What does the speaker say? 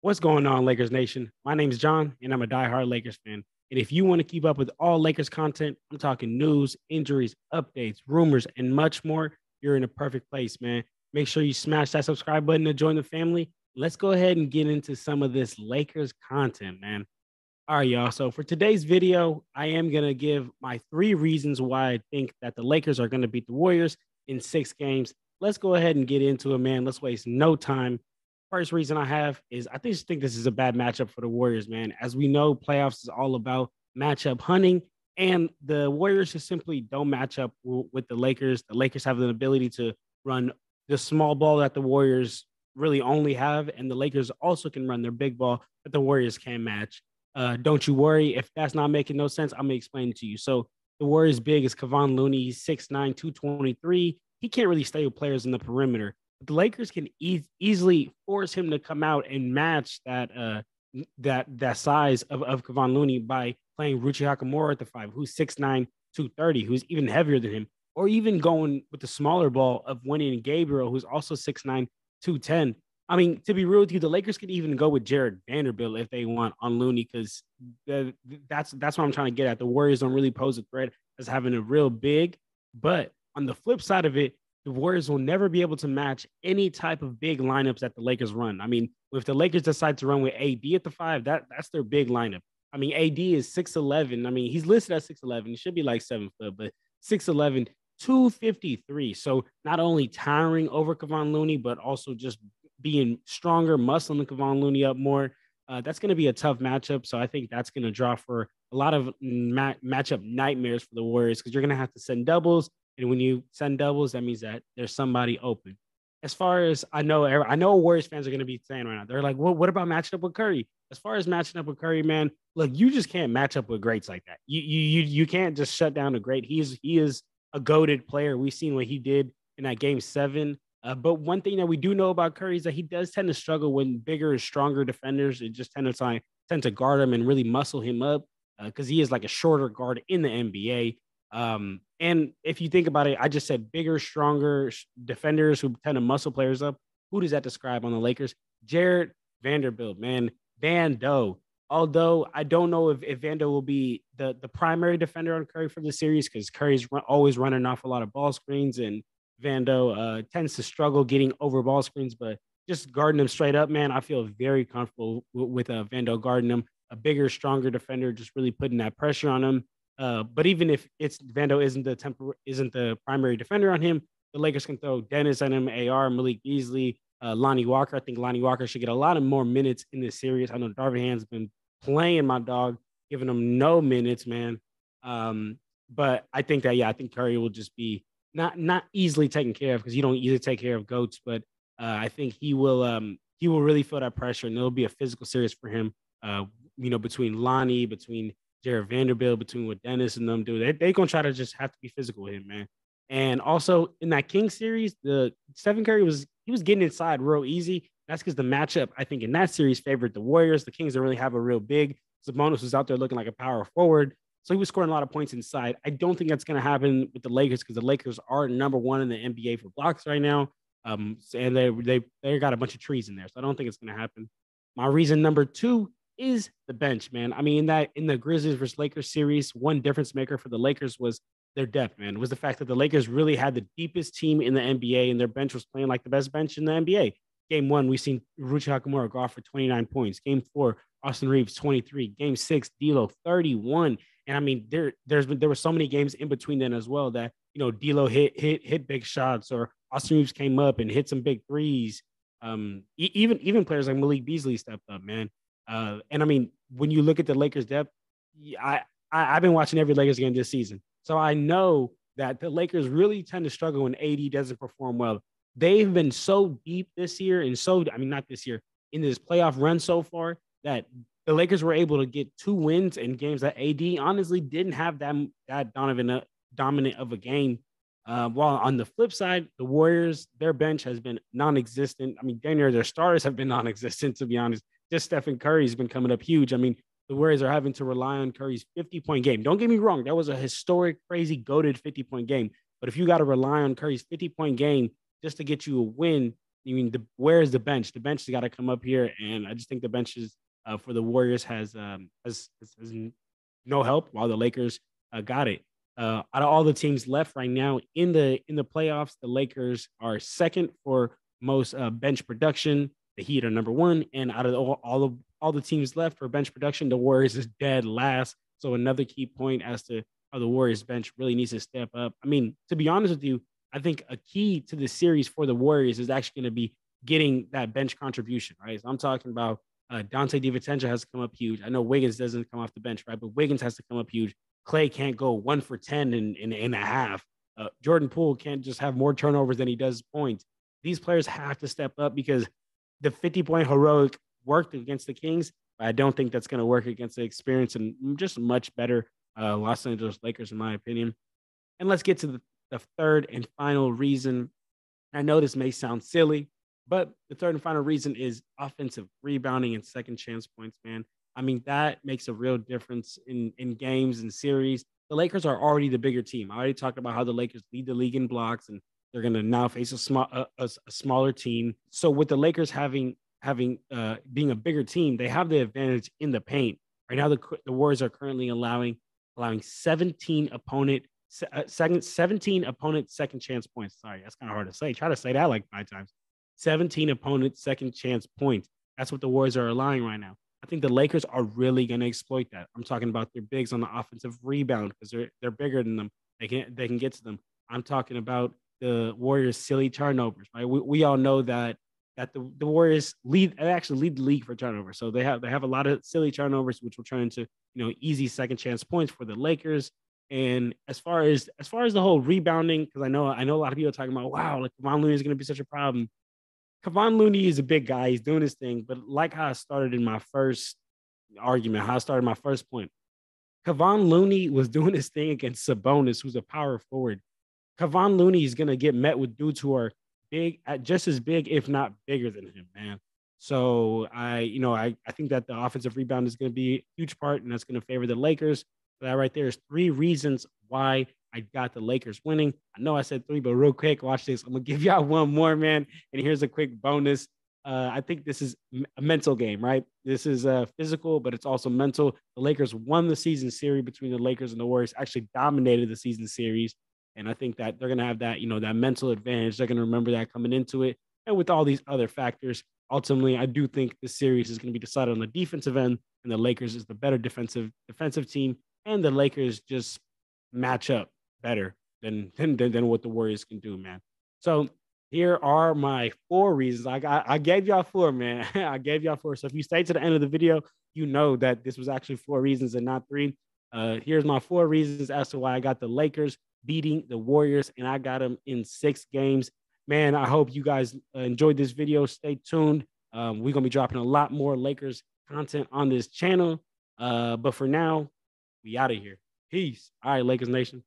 What's going on, Lakers Nation? My name is John, and I'm a diehard Lakers fan. And if you want to keep up with all Lakers content, I'm talking news, injuries, updates, rumors, and much more, you're in a perfect place, man. Make sure you smash that subscribe button to join the family. Let's go ahead and get into some of this Lakers content, man. All right, y'all. So for today's video, I am going to give my 3 reasons why I think that the Lakers are going to beat the Warriors in 6 games. Let's go ahead and get into it, man. Let's waste no time. First reason I have is I just think this is a bad matchup for the Warriors, man. As we know, playoffs is all about matchup hunting, and the Warriors just simply don't match up with the Lakers. The Lakers have the ability to run the small ball that the Warriors really only have, and the Lakers also can run their big ball that the Warriors can't match. Don't you worry. If that's not making no sense, I'm going to explain it to you. So the Warriors' big is Kevon Looney. He's 6'9", 223. He can't really stay with players in the perimeter. But the Lakers can easily force him to come out and match that size of Kevon Looney by playing Ruchi Hakamura at the 5, who's 6'9", 230, who's even heavier than him, or even going with the smaller ball of Wenyen Gabriel, who's also 6'9", 210. I mean, to be real with you, the Lakers could even go with Jared Vanderbilt if they want on Looney, because that's what I'm trying to get at. The Warriors don't really pose a threat as having a real big, but on the flip side of it, the Warriors will never be able to match any type of big lineups that the Lakers run. I mean, if the Lakers decide to run with AD at the 5, that's their big lineup. I mean, AD is 6'11". I mean, he's listed at 6'11". He should be like 7 foot, but 6'11", 253. So not only towering over Kevon Looney, but also just being stronger, muscling Kevon Looney up more. That's going to be a tough matchup. So I think that's going to draw for a lot of matchup nightmares for the Warriors, because you're going to have to send doubles. And when you send doubles, that means that there's somebody open. As far as I know Warriors fans are going to be saying right now, they're like, well, what about matching up with Curry? As far as matching up with Curry, man, look, you just can't match up with greats like that. You can't just shut down a great. He is a goated player. We've seen what he did in that game 7. But one thing that we do know about Curry is that he does tend to struggle when bigger and stronger defenders just tend to guard him and really muscle him up, because he is like a shorter guard in the NBA. And if you think about it, I just said bigger, stronger defenders who tend to muscle players up. Who does that describe on the Lakers? Jared Vanderbilt, man. Vando. Although I don't know if Vando will be the primary defender on Curry for the series, because Curry's always running off a lot of ball screens, and Vando tends to struggle getting over ball screens. But just guarding him straight up, man, I feel very comfortable with Vando guarding him. A bigger, stronger defender, just really putting that pressure on him. But even if it's Vando isn't the primary defender on him, the Lakers can throw Dennis on him, AR, Malik Beasley, Lonnie Walker. I think Lonnie Walker should get a lot of more minutes in this series. I know Darvin Ham's been playing my dog, giving him no minutes, man. But I think I think Curry will just be not easily taken care of, because you don't easily take care of goats. But I think he will really feel that pressure, and it'll be a physical series for him. Between Lonnie, between Jared Vanderbilt, between what Dennis and them do, they're going to try to just have to be physical with him, man. And also in that King series, the Stephen Curry was getting inside real easy. That's because the matchup, I think, in that series favored the Warriors. The Kings don't really have a real big. Sabonis was out there looking like a power forward, so he was scoring a lot of points inside. I don't think that's going to happen with the Lakers, because the Lakers are number 1 in the NBA for blocks right now. And they got a bunch of trees in there, so I don't think it's going to happen. My reason number 2 is the bench, man. I mean, in the Grizzlies versus Lakers series, one difference maker for the Lakers was their depth, man. It was the fact that the Lakers really had the deepest team in the NBA, and their bench was playing like the best bench in the NBA. Game 1, we seen Ruchi Hakamura go off for 29 points. Game 4, Austin Reeves 23. Game 6, D'Lo 31. And I mean, there were so many games in between then as well that D'Lo hit big shots, or Austin Reeves came up and hit some big threes. Even players like Malik Beasley stepped up, man. And I mean, when you look at the Lakers' depth, I've been watching every Lakers game this season, so I know that the Lakers really tend to struggle when AD doesn't perform well. They've been so deep this year, and not this year, in this playoff run so far, that the Lakers were able to get 2 wins in games that AD honestly didn't have that dominant of a game. While on the flip side, the Warriors, their bench has been non-existent. I mean, damn near their stars have been non-existent, to be honest. Just Stephen Curry's been coming up huge. I mean, the Warriors are having to rely on Curry's 50-point game. Don't get me wrong. That was a historic, crazy, goated 50-point game. But if you got to rely on Curry's 50-point game just to get you a win, I mean, where is the bench? The bench has got to come up here, and I just think the bench is for the Warriors has no help, while the Lakers got it. Out of all the teams left right now in the playoffs, the Lakers are second for most bench production. The Heat are number one, and out of all the teams left for bench production, the Warriors is dead last. So another key point as to how the Warriors bench really needs to step up. I mean, to be honest with you, I think a key to the series for the Warriors is actually going to be getting that bench contribution, right? So I'm talking about Dante DiVincenzo has to come up huge. I know Wiggins doesn't come off the bench, right? But Wiggins has to come up huge. Clay can't go 1 for 10 in a half. Jordan Poole can't just have more turnovers than he does points. These players have to step up because the 50-point heroic worked against the Kings. But I don't think that's going to work against the experience and just much better Los Angeles Lakers, in my opinion. And let's get to the third and final reason. I know this may sound silly, but the third and final reason is offensive rebounding and second chance points, man. I mean, that makes a real difference in games and series. The Lakers are already the bigger team. I already talked about how the Lakers lead the league in blocks, and they're going to now face a smaller team. So with the Lakers having being a bigger team, they have the advantage in the paint. Right now, the Warriors are currently allowing 17 opponent 17 opponent second chance points. Sorry, that's kind of hard to say. Try to say that like 5 times. 17 opponent second chance points. That's what the Warriors are allowing right now. I think the Lakers are really going to exploit that. I'm talking about their bigs on the offensive rebound because they're bigger than them. They can get to them. I'm talking about the Warriors' silly turnovers. Right? We all know that the Warriors actually lead the league for turnovers. So they have a lot of silly turnovers, which will turn into easy second chance points for the Lakers. And as far as the whole rebounding, because I know a lot of people are talking about, wow, like Kevon Looney is going to be such a problem. Kevon Looney is a big guy. He's doing his thing. But like how I started in my first argument, how I started my first point, Kevon Looney was doing his thing against Sabonis, who's a power forward. Kevon Looney is going to get met with dudes who are big, just as big, if not bigger than him, man. So I think that the offensive rebound is going to be a huge part, and that's going to favor the Lakers. That right there is 3 reasons why I got the Lakers winning. I know I said 3, but real quick, watch this. I'm gonna give y'all one more, man. And here's a quick bonus. I think this is a mental game, right? This is physical, but it's also mental. The Lakers won the season series between the Lakers and the Warriors. Actually dominated the season series, and I think that they're gonna have that, that mental advantage. They're gonna remember that coming into it, and with all these other factors, ultimately, I do think the series is gonna be decided on the defensive end, and the Lakers is the better defensive team, and the Lakers just match up better than what the Warriors can do, man. So here are my 4 reasons. I gave y'all 4, man. I gave y'all 4. So if you stay to the end of the video, you know that this was actually 4 reasons and not 3. Here's my 4 reasons as to why I got the Lakers beating the Warriors, and I got them in 6 games. Man, I hope you guys enjoyed this video. Stay tuned. We're going to be dropping a lot more Lakers content on this channel. But for now, we out of here. Peace. All right, Lakers Nation.